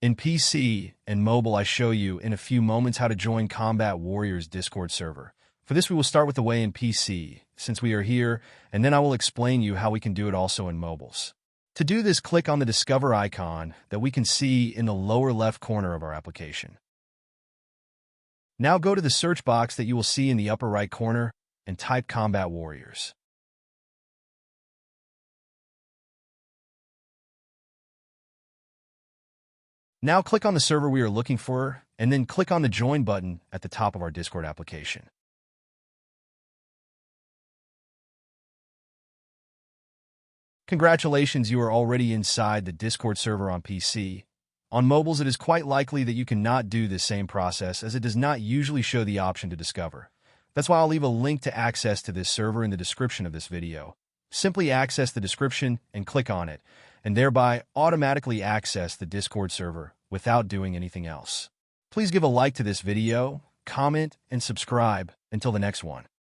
In PC and mobile, I show you in a few moments how to join Combat Warriors Discord server. For this, we will start with the way in PC, since we are here, and then I will explain you how we can do it also in mobiles. To do this, click on the Discover icon that we can see in the lower left corner of our application. Now go to the search box that you will see in the upper right corner and type Combat Warriors. Now click on the server we are looking for, and then click on the Join button at the top of our Discord application. Congratulations, you are already inside the Discord server on PC. On mobiles, it is quite likely that you cannot do this same process, as it does not usually show the option to discover. That's why I'll leave a link to access to this server in the description of this video. Simply access the description and click on it, and thereby automatically access the Discord server without doing anything else. Please give a like to this video, comment, and subscribe. Until the next one.